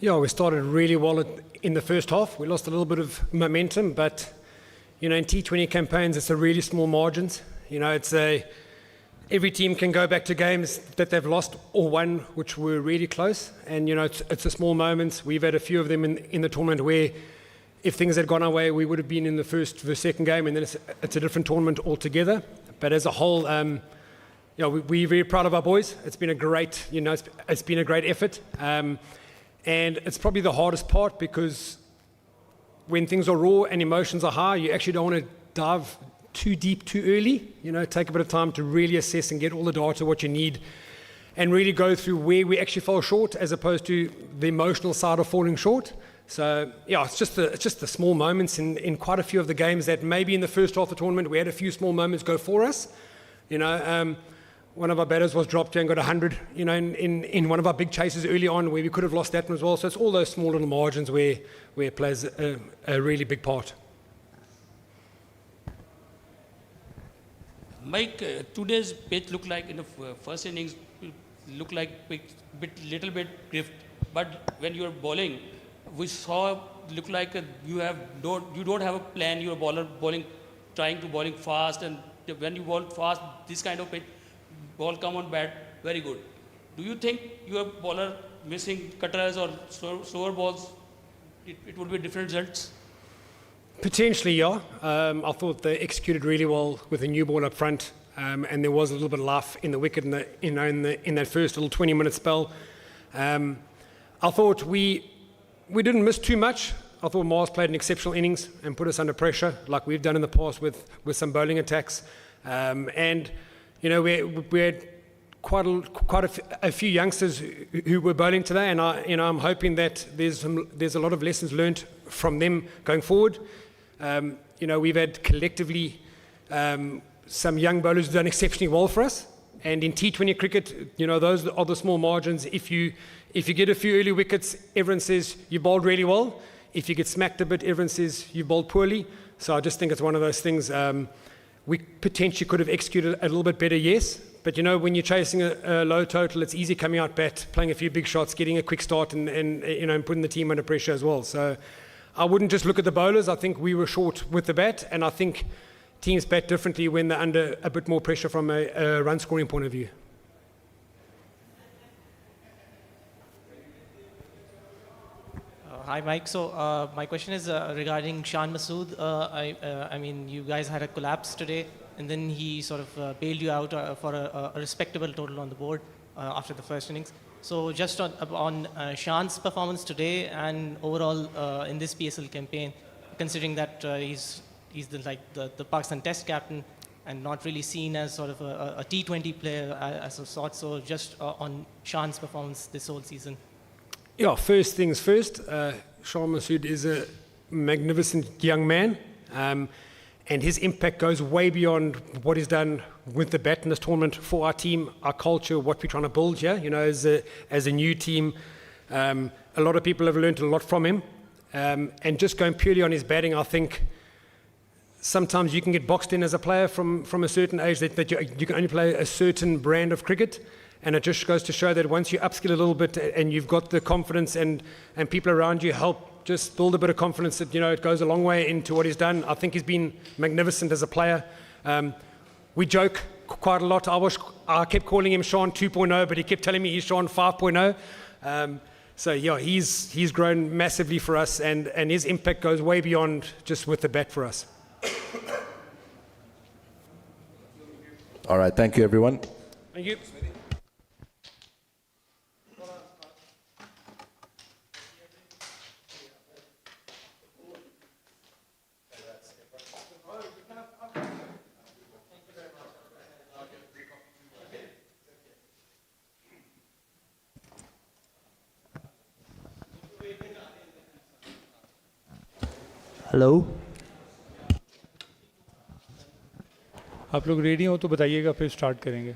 Yeah, we started really well in the first half. We lost a little bit of momentum, but in T20 campaigns, it's a really small margins. Every team can go back to games that they've lost or won, which were really close. And it's a small moments. We've had a few of them in the tournament where, if things had gone our way, we would have been in the second game, and then it's a different tournament altogether. But as a whole, we're very proud of our boys. It's been a great, it's been a great effort. And it's probably the hardest part, because when things are raw and emotions are high, you actually don't want to dive too deep too early. Take a bit of time to really assess and get all the data, what you need, and really go through where we actually fell short, as opposed to the emotional side of falling short. So, it's just the small moments in quite a few of the games that maybe in the first half of the tournament we had a few small moments go for us. One of our batters was dropped and got 100, in one of our big chases early on, where we could have lost that one as well. So it's all those small little margins where it plays a really big part. Mike, today's pitch looked like in the first innings, looked like little bit drift. But when you're bowling, we saw look like you don't have a plan. You're trying to bowling fast, and when you bowl fast, this kind of pitch, ball come on bat, very good. Do you think your bowler missing cutters or slower balls, it would be different results? Potentially, yeah. I thought they executed really well with a new ball up front, and there was a little bit of life in the wicket in that first little 20-minute spell. I thought we didn't miss too much. I thought Mars played an exceptional innings and put us under pressure, like we've done in the past with some bowling attacks. We had quite a few youngsters who were bowling today, and I'm hoping that there's a lot of lessons learned from them going forward. We've had collectively some young bowlers who've done exceptionally well for us, and in T20 cricket, those are the small margins. If you get a few early wickets, everyone says you bowled really well. If you get smacked a bit, everyone says you bowled poorly. So I just think it's one of those things. We potentially could have executed a little bit better, yes. But when you're chasing a low total, it's easy coming out bat, playing a few big shots, getting a quick start, and putting the team under pressure as well. So I wouldn't just look at the bowlers. I think we were short with the bat, and I think teams bat differently when they're under a bit more pressure from a run scoring point of view. Hi, Mike. So my question is regarding Shan Masood. I mean, you guys had a collapse today, and then he sort of bailed you out for a respectable total on the board after the first innings. So just on Shan's performance today and overall in this PSL campaign, considering that he's the Pakistan Test captain and not really seen as sort of a T20 player as a sort. So just on Shan's performance this whole season. Yeah, first things first, Shan Masood is a magnificent young man, and his impact goes way beyond what he's done with the bat in this tournament for our team, our culture, what we're trying to build here. As a new team, a lot of people have learned a lot from him, and just going purely on his batting, I think sometimes you can get boxed in as a player from a certain age that you can only play a certain brand of cricket. And it just goes to show that once you upskill a little bit and you've got the confidence and people around you help just build a bit of confidence, that it goes a long way into what he's done. I think he's been magnificent as a player. We joke quite a lot. I kept calling him Shan 2.0, but he kept telling me he's Shan 5.0. So yeah, he's grown massively for us, and his impact goes way beyond just with the bat for us. All right, thank you, everyone. Thank you. Hello आप लोग ready हो तो बताइएगा, फिर start करेंगे.